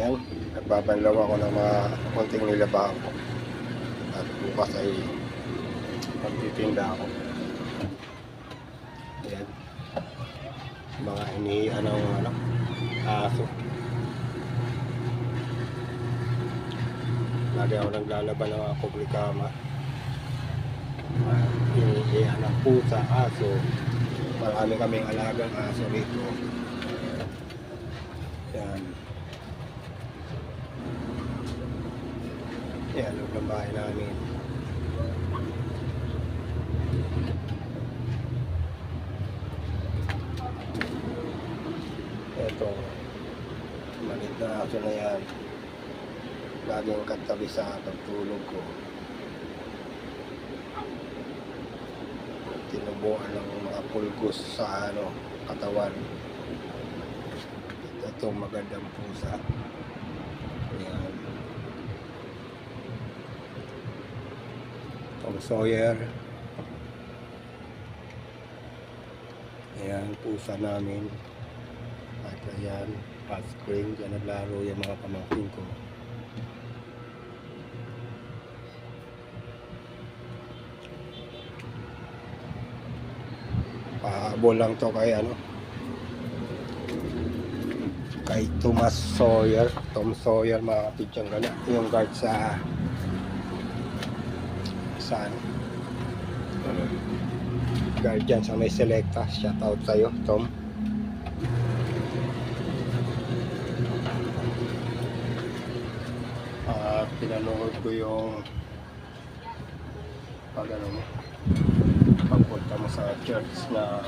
Ayan, nagbabanlaw ako ng mga konting nilabahan ko. At bukas ay magtitinda ako. Ayan, mga inihian ng aso. Lagi ako naglalaban ng mga kublikama. Inihian ng pusa, aso. Marami kaming alagang aso rito. Ayan. Ayan, loob ng bahay namin. Ito, maliit na aso na yan. Laging katabi sa pagtulog ko. Tinubuan ng mga pulgos sa katawan. Ito magandang pusa. Ayan. Tom Sawyer. Ayan, pusa namin. At ayan, fast screen. Diyan naglaro yung mga pamangkin ko. Pahabol lang to kay kay Thomas Sawyer. Tom Sawyer, mga kapidyang gala. Yung guard sa guard dyan sa may Selecta. Shout out sa'yo, Tom. Pinanood ko yung pagpunta mo sa church na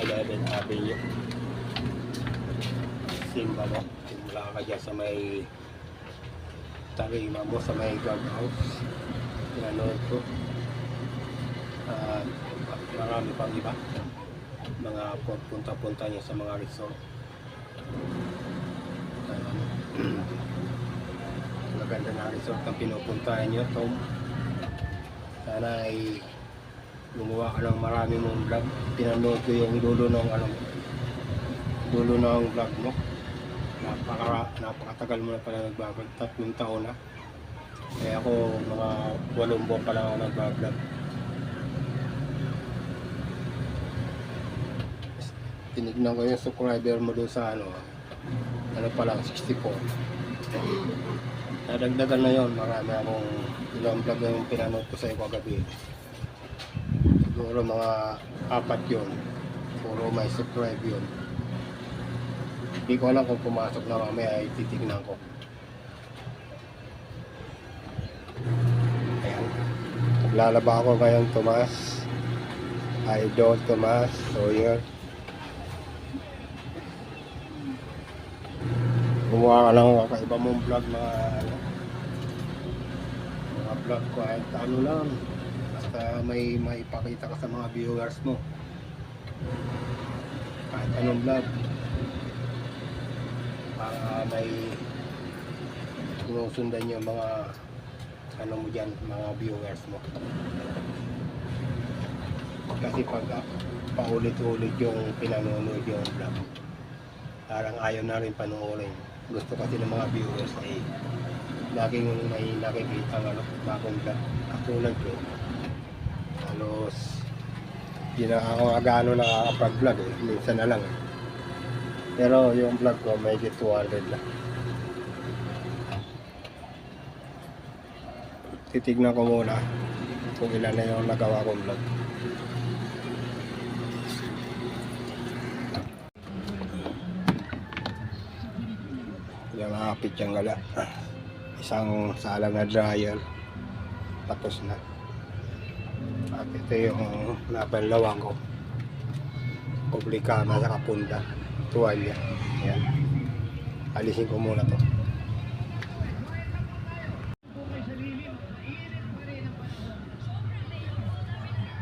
11 Avenue. Simba mo. Simula ka dyan sa may tarima mo, sa may guard house. Pinanood ko. Marami pang iba. Mga punta-punta niya sa mga resort. Maganda na resort ang pinupuntahan nyo, Tom. Sana ay gumawa ka ng marami mong vlog. Pinanood ko yung dulo ng vlog mo. Napakatagal mo na pala nagbablog. 3 taon na. Kaya ako mga 8 buwan pa lang ako nagbablog. Tinignan ko yung subscriber mo doon sa pa lang 64. Nadagdagan na yun. Marami akong ilang vlog yung pinanood ko sa iyo kagabi. Siguro mga 4 yun. Puro may subscribe yun. Hindi ko alam kung pumasok na mamaya ay titignan ko. Ayan. Naglalaba ako ngayon, Tomas. Idol Tomas Sawyer. Gumawa ka lang kakaiba mong vlog, mga vlog ko kahit lang, basta may maipakita ka sa mga viewers mo, kahit anong vlog, para may sinusundan yung mga mo dyan, mga viewers mo. Kasi pag paulit-ulit yung pinanonood yung vlog, parang ayaw na rin panoorin. Gusto kasi ng mga viewers ay laging may nakikita bagong vlog. Katulad ko, halos di na ako agano nakakapag-vlog minsan na lang pero yung vlog ko may 200 lang. Titignan ko muna kung ilan na yung nagawa kong vlog. Yung mga pityang gala, isang salang na dryer tapos na. At ito yung napanlawan ko, kublikama sa kapunda, tuwalya. Ayan, alisin ko muna to.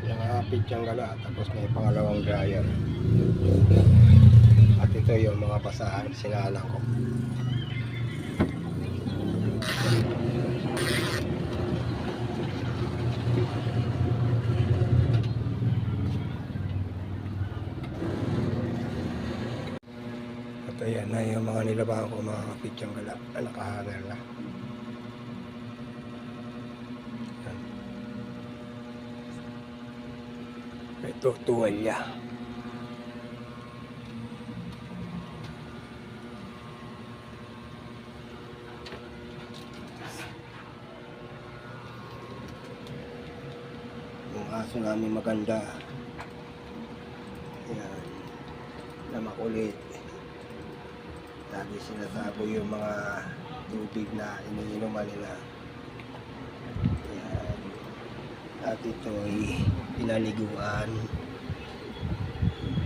Yung mga pityang gala, tapos may pangalawang dryer. At ito yung mga basahan, sinalang ko. Ayan na yung mga nilabahan ko, mga kapitsang gala na nakahanger na. Ayan. Ito, tuwalya. Yung aso namin maganda. Ayan. Na makulit. Lagi sinasabi yung mga tubig na iniinuman nila. Ayan. At ito ay pinaliguan.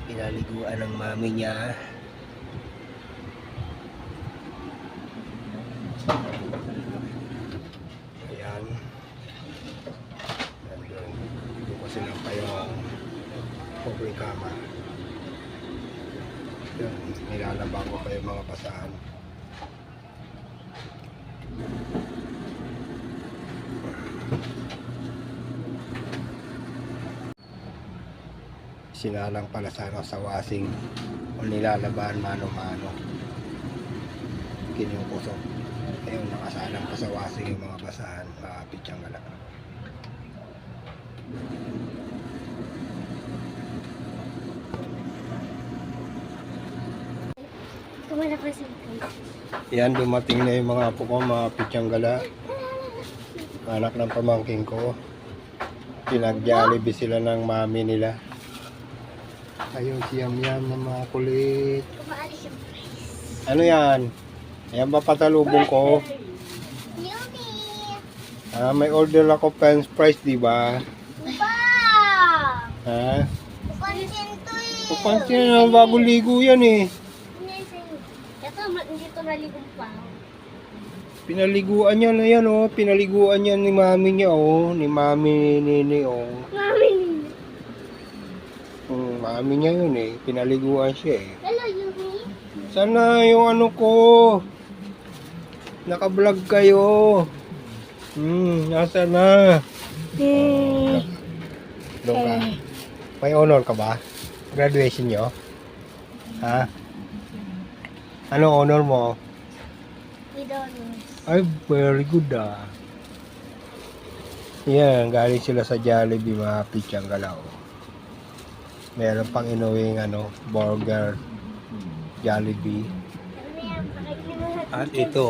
Pinaliguan ng mami niya. Ayan. Nandun. Dito ko silang pa yung pobre kama. Ayan. Nilalabang ko pa yung mga basahan. Sinalang pala sana sa wasing o nilalaban mano-mano. Kinukusok. Ayun, nakasalang pa sa wasing yung mga basahan, mga pitsang gala. Kumala ko sa Yan, dumating na yung mga apo ko, mga pitsang gala. Anak ng pamangking ko. Pinag-Jollibee sila ng mami nila. Ayun, si Yam-Yam na mga kulit. kumaalis yung price. Ano yan? Ayan ba patalubong ko? Yummy! May order ako french fries, di ba? Diba? Ha? Pansin to eh. Papansin na bago ligo yan eh. Ito, hindi to maligong pa. Pinaliguan niya na yan oh. Pinaliguan niya ni mami niya oh. Ni mami ni Nini oh. Mami nila. Mami niya yun eh. Pinaliguan siya eh. Hello, Yumi. Sana yung ano ko. Naka-vlog kayo. Nasa na? Doon ka. May honor ka ba? Graduation nyo? Ha? Ano honor mo? We don't know. Ay, very good ah. Yan, galing sila sa Jollibee, mga pitsang galaw. Meron pang inuwing burger Jollibee. Ano yan? Pakainin mo natin. At ito,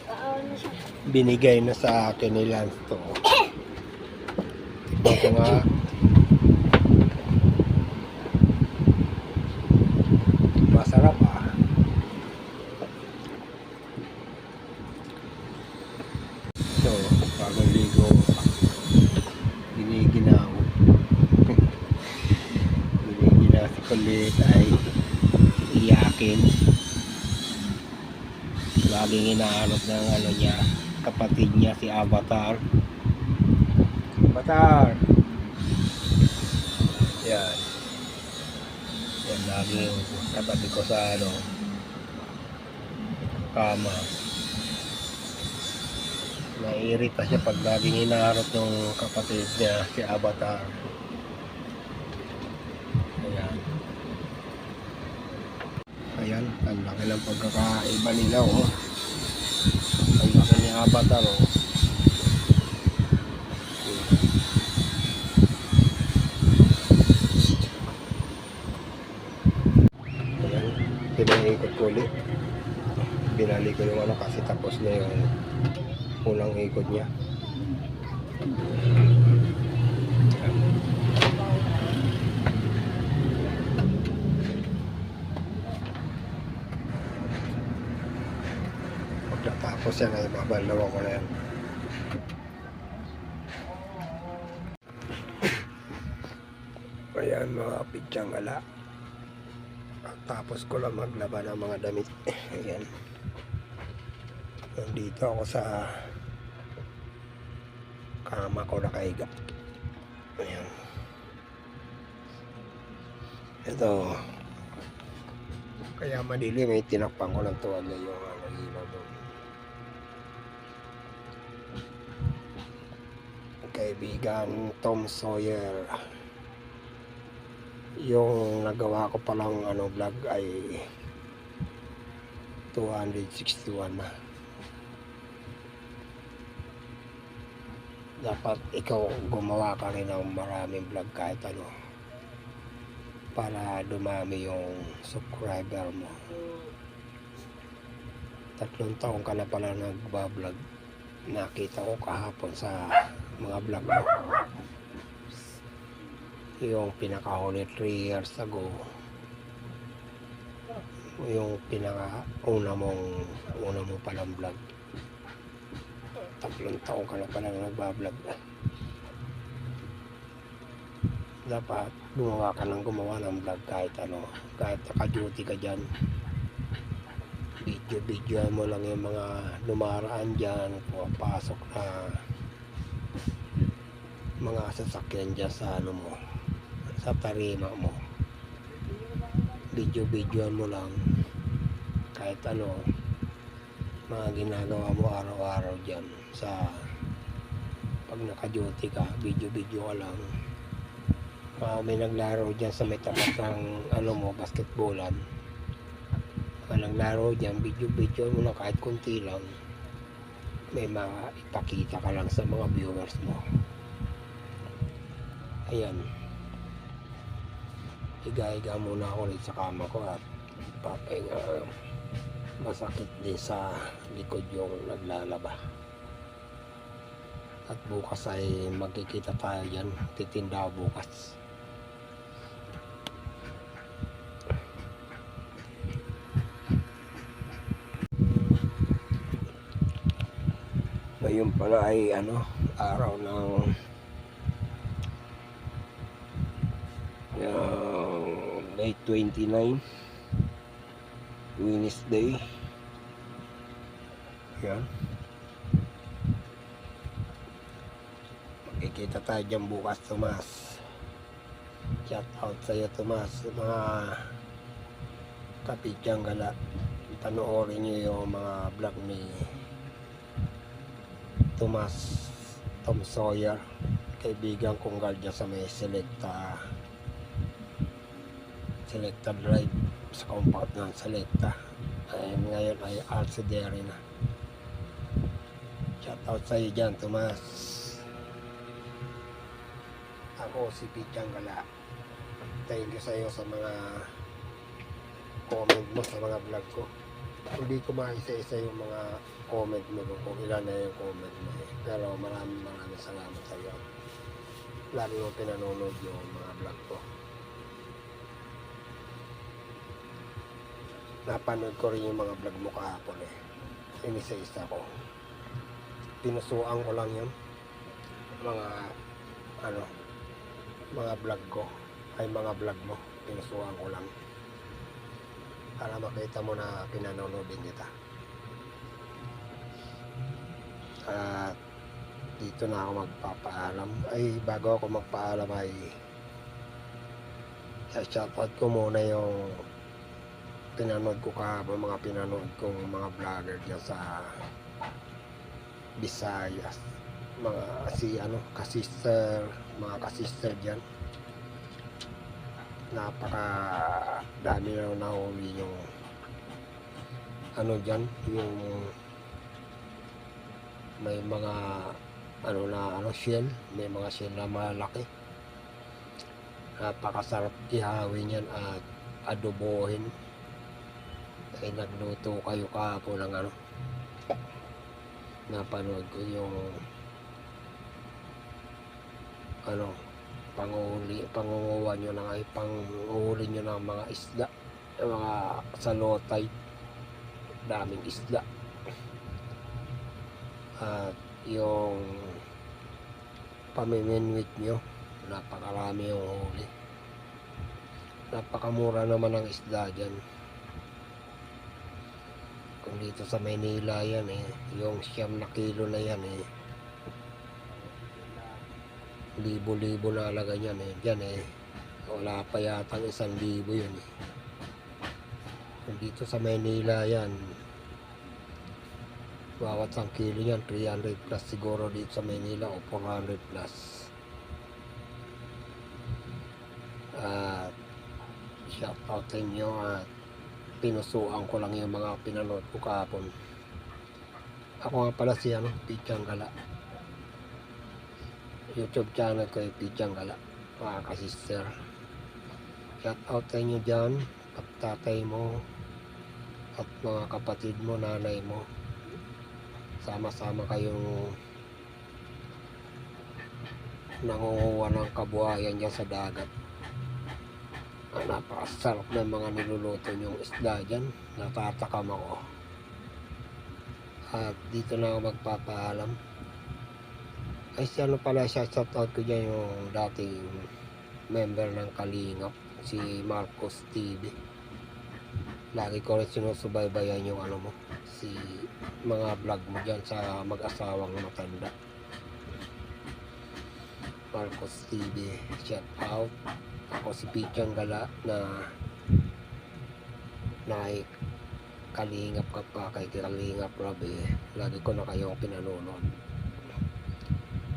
Ano siya? binigay na sa akin ni Lance to. Ito nga. Masarap ah. Ito, bagong ligo. Giniginaw. Giniginaw si kulit ay iyakin. Laging inaanap ng niya, kapatid niya si Avatar. Avatar! Yan. Yan laging katabi ko sa kama. Naiirita siya pag laging inaanap ng kapatid niya si Avatar. Ayan. Ayan, ang laki ng pagkakaiba nila oh. Ang laki ni Avatar oh. Ayan, pinaikot ko ulit. Binali ko yung kasi tapos na yung unang ikot niya. Pagkatapos yan ay babalawa ko na yan. Ayan mga pitsang gala. Tapos ko lang maglaba ng mga damit. Ayan. Nandito ako sa kama ko nakahiga. Ayan. Ito. Kaya madilim may tinakpan ko ng tuwalya yung ilaw doon. Kaibigan Tom Sawyer. Yung nagawa ko palang vlog ay 261 na. Dapat ikaw gumawa ka rin ng maraming vlog kahit ano para dumami yung subscriber mo. 3 taon ka na pala nagbablog. Nakita ko kahapon sa mga vlog mo. Yung pinakahuli 3 years ago. Yung una mo palang vlog. 3 taon ka na pala nagbablog. Dapat gumawa ng vlog kahit ano. Kahit naka-duty ka dyan. Video mo lang yung mga dumaraan dyan, pumapasok na mga sasakyan dyan sa ano mo, sa tarima mo. Video mo lang kahit ano, mga ginagawa mo araw-araw dyan sa pag naka-duty ka, video ka lang. May naglaro dyan sa may tapat ng ano mo, basketballan. Naglaro dyan, video mo na kahit kunti lang, may maipakita ka lang sa mga viewers mo. Ayan, higa muna ako rin sa kama ko at papahinga. Masakit din sa likod yung naglalaba. At bukas ay magkikita tayo dyan, titinda ako bukas. Ngayon pala ay araw ng May 29, Wednesday. Yan, magkikita tayo dyan bukas, Tomas. Shout out sa'yo, Tomas. Mga kapityang gala, panoorin nyo yung mga vlog ni Tom Sawyer, kaibigan kong galya sa may Selecta Drive sa compound ng Selecta. Ngayon ay Alcideri na. Shout out sa iyo dyan, Tomas. Ako si Pityang Gala. Thank you sa iyo sa mga comment mo sa mga vlog ko. Hindi ko maisa-isa yung mga comment mo kung ilan na yung comment mo pero maraming salamat sa iyo. Lalo yung pinanonood yung mga vlog ko. Napanood ko rin yung mga vlog mo kahapon inisa-isa ko. Pinusuan ko lang yun. Mga vlog ko ay mga vlog mo. Pinusuan ko lang para makita mo na pinanonood din kita. At dito na ako magpapaalam. Ay, bago ako magpaalam ay shoutout ko muna yung pinanood ko kahapon, mga pinanood kong mga vlogger dyan sa Visayas. Mga mga kasister dyan. Napaka dami na nahuli yung dyan, yung may mga shell, may mga shell na malaki. Napakasarap ihawin yan at adobohin. Ay nagluto kayo kahapon ng napanood ko yung pangunguha nyo ng mga isda, yung mga salotay, daming isda. At yung pamiminwit nyo, napakarami yung huli. Napakamura naman ang isda dyan. Kung dito sa Manila yan yung 9 na kilo na yan libo-libo na alaga niyan dyan wala pa yata 1,000 yun Kung dito sa Manila yan, bawat 1 kilo yan 300 plus siguro dito sa Manila o 400 plus. At shout out sa inyo at pinusuan ko lang yung mga pinanood ko kahapon. Ako nga pala si Pichang Gala. YouTube channel ko yung Pichang Gala, mga kasister. Shout out sa inyo dyan, at tatay mo, at mga kapatid mo, nanay mo. Sama-sama kayong nangunguha ng kabuhayan dyan sa dagat. Napakasarap ng mga niluluto niyong isda dyan. Natatakam ako. At dito na ako magpapaalam. Ay si pala, shout out ko dyan yung dating member ng Kalingap, si Marcos TV. Lagi ko rin sinusubaybayan yung si mga vlog mo dyan sa mag-asawang matanda. Marcos TV, shout out. Ako si Pichang Gala na Kalingap ka pa kay Kalingap Rabi. Lagi ko na kayong pinanonood.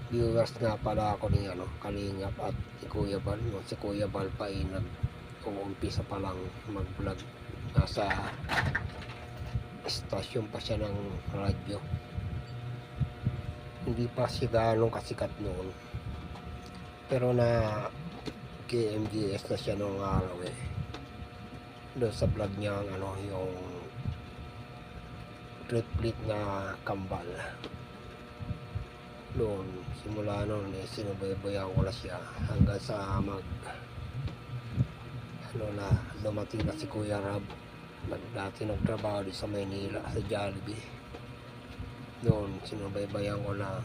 Viewers nga pala ako ni Kalingap at si Kuya Bal. Si Kuya Bal pa ay nag-uumpisa pa lang mag-vlog. Nasa estasyon pa siya ng radyo. Hindi pa siya ganong kasikat noon. Pero na KMGS na siya noong araw doon sa vlog niya yung triplet na kambal. Doon simula noon sinubaybayan ko na siya hanggang sa na dumating na si Kuya Rab. Dati nagtrabaho din sa Maynila sa Jollibee. Doon sinubaybayan ko na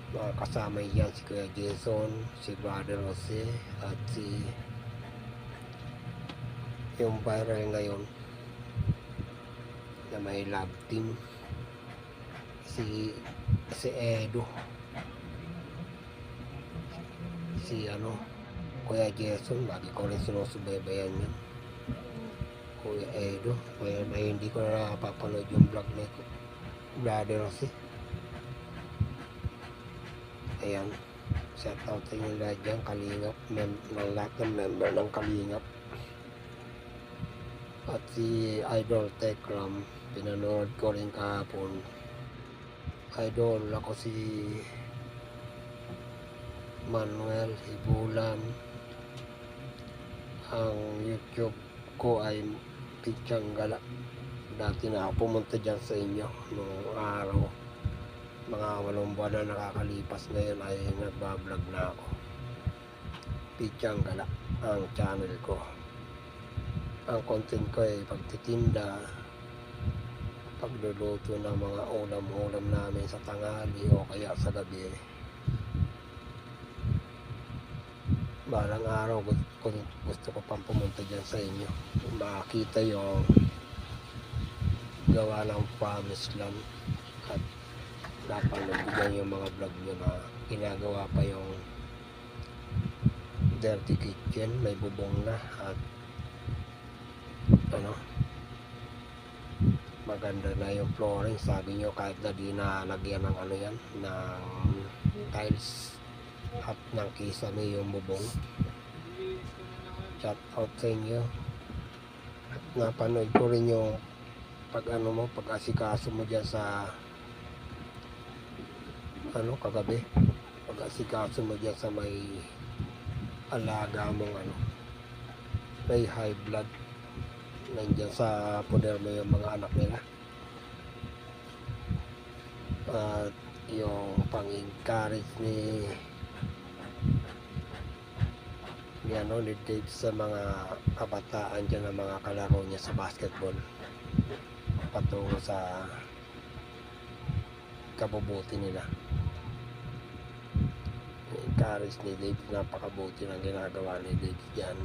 mga kasama yan, si Kuya Jason, si Brother Jose, at yung viral ngayon na may love team, si Edo, si Kuya Jason. Lagi ko rin sinusubaybayan yun, Kuya Edo. Kaya hindi ko na napapanood yung vlog na Brother Jose. Ayan, shout out sa inyo lahat dyan, Kalingap, lahat ng member ng Kalingap. At si Idol Tekram, pinanood ko rin kahapon. Idol ako si Manuel Hibulan. Ang YouTube ko ay Pichang Gala. Dati na ako pumunta dyan sa inyo noong araw. Mga 8 buwan na nakakalipas, ngayon ay nagbablog na ako. Pichang Gala ang channel ko. Ang content ko ay pagtitinda, pagluluto ng mga ulam-ulam namin sa tanghali o kaya sa gabi. Balang araw gusto ko pang pumunta dyan sa inyo, makita yung gawa ng promised land. At napanood ko dyan yung mga vlog nyo na ginagawa pa yung dirty kitchen, may bubong na at maganda na yung flooring. Sabi nyo kahit na di na lagyan ng ng tiles at ng kisame yung bubong. Shout out sa inyo. At napanood ko rin yung pag-asikaso mo dyan sa kagabi, pag-asikaso mo dyan sa may alaga mong may high blood, nandyan sa poder mo yung mga anak nila. At yung pang-encourage ni Dave sa mga kabataan dyan, ng mga kalaro niya sa basketball patungo sa kabubuti nila. Encourage ni Dave, napakabuti ng ginagawa ni Dave dyan.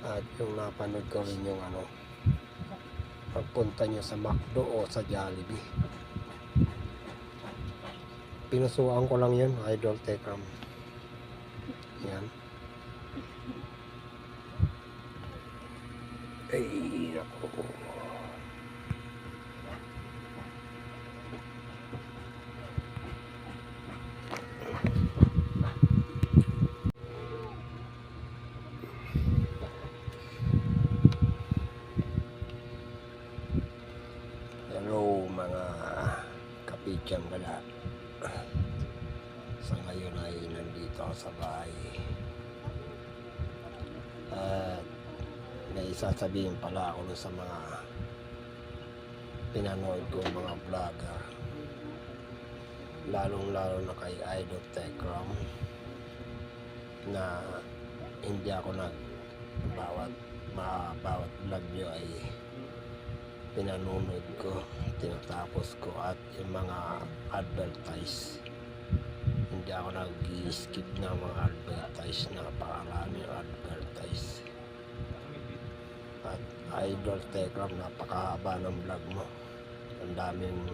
At yung napanood ko rin yung pagpunta nyo sa McDo o sa Jollibee. Pinusuan ko lang yun, Idol Tekram. Yan. Ay, ako. Tiangala. Sa ngayon ay nandito ako sa bahay. At may sasabihin pala ako sa mga pinanood ko mga vlogger, lalong-lalo na kay Idol Tekram, na hindi ako bawat vlog nyo ay pinanonood ko, tinatapos ko, at yung mga advertise, hindi ako nag-skip ng mga advertise, napakarami advertise. At Idol Tekram, napakahaba ng vlog mo, ang daming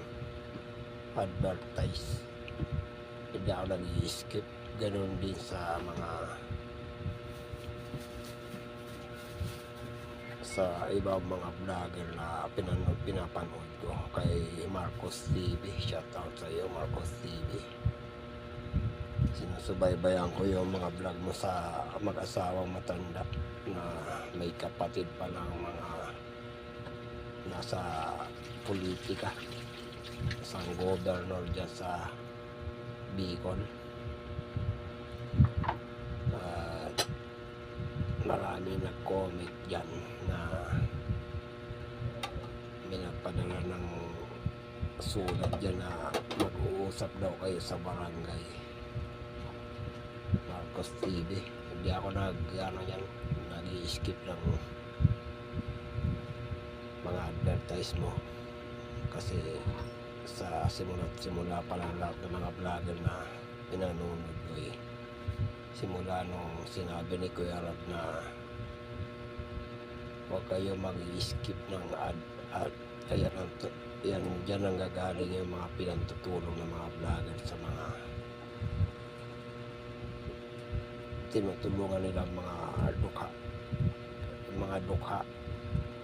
advertise, hindi ako nag-skip. Ganun din sa ibang mga vlogger na pinapanood ko, kay Marcos TV, shoutout sa iyo Marcos TV. Sinusubaybayan ko yung mga vlog mo sa mag-asawang matanda na may kapatid pa lang mga nasa politika, isang governor dyan sa Bicol. Marami nag-comment dyan na minapadala ng sulat dyan na mag-uusap daw kayo sa barangay. Marcos TV, hindi ako nag-skip ng mga advertise mo, kasi sa simula pa lang lahat ng mga vlogger na pinanonood ko simula nung sinabi ni Kuya Rab na huwag kayo mag-skip ng ad. Yan dyan ang gagaling yung mga pinantutulong ng mga vlogger sa mga tinutulungan nilang mga dukha,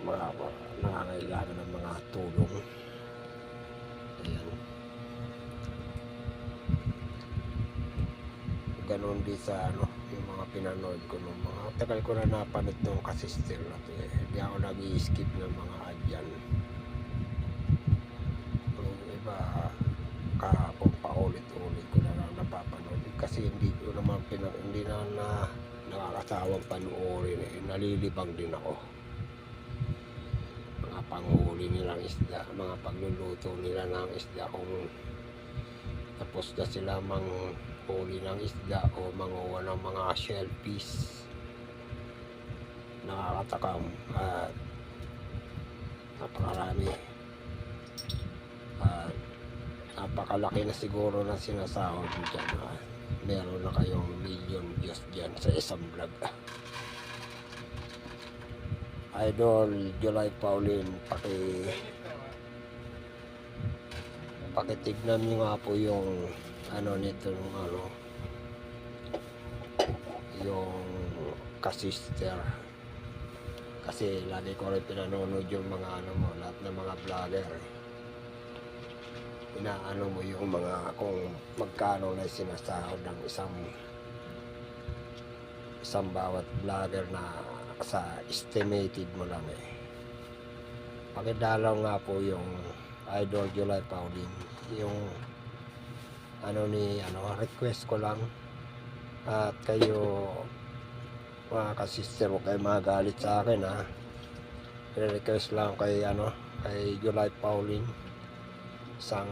mga nangangailangan ng mga tulong. Ayan. Ganon din sa yung mga pinanood ko nung mga tagal ko na napanood nung kasister na to hindi ako nag-i-skip ng mga adyan. Yung iba kahapon paulit-ulit ko na lang napapanood kasi hindi na nakakasawang panoorin nalilibang din ako. Mga panghuli nilang isda, mga pagluluto nila ng isda, kung tapos na sila huli ng isda o manguha ng mga shellfish, nakakatakam at napakarami at napakalaki na siguro na sinasahod dyan. Meron na kayong million views dyan sa isang vlog. Idol July Pauline, pakitignan nyo nga po yung nito yung kasister, kasi lagi ko rin pinanonood yung mga lahat ng mga vlogger. Inaano mo yung mga kung magkano na sinasahod ng isang bawat vlogger na sa estimated mo lang pakidalaw nga po yung Idol July Pauline, yung request ko lang. At kayo mga kasister, huwag kayo magalit sa akin request lang kay July Pauline, isang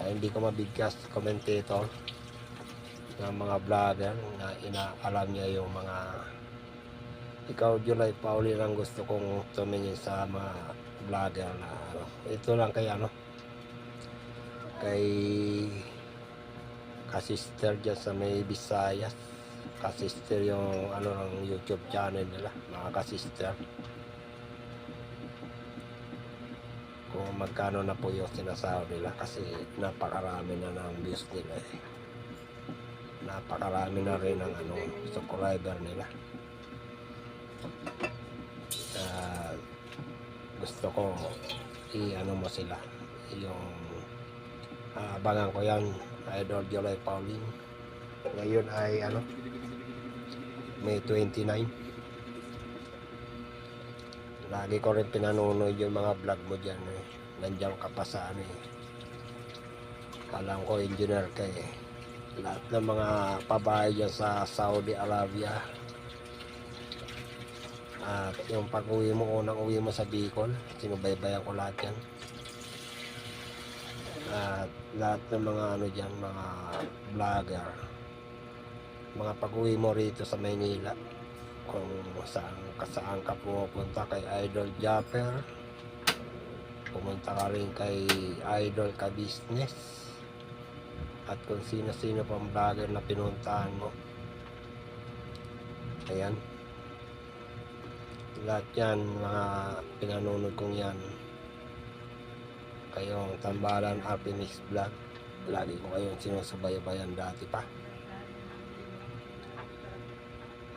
hindi ko mabigkas commentator ng mga vlogger na alam niya yung mga ikaw July Pauline ang gusto kong tumingin sa mga vlogger na ito lang kay kasister dyan sa may Visayas. Kasister yung ng YouTube channel nila, mga kasister, kung magkano na po yung sinasahod nila, kasi napakarami na ng views nila napakarami na rin ng subscriber nila. Gusto ko mo sila yung abangan ko yan, Idol July Pauline. Ngayon ay May 29. Lagi ko rin pinanonood yung mga vlog mo dyan nandiyan ka pa sa ano eh. Alam ko engineer ka eh. Lahat ng mga pabahay dyan sa Saudi Arabia. At yung pag-uwi mo, unang uwi mo sa Bicol, sinubaybayan ko lahat yan. At lahat ng mga ano dyan, mga vlogger, mga pag-uwi mo rito sa Maynila, kung saan ka pumunta kay Idol Japper, pumunta ka rin kay Idol Ka Business, at kung sino-sino pang vlogger na pinuntahan mo. Ayan. Lahat yan, mga pinanunod kong yan. Kayong Tambalan Happiness Vlog, lagi ko kayong sinusubaybayan dati pa.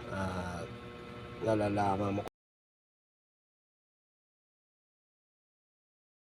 At nalalaman mo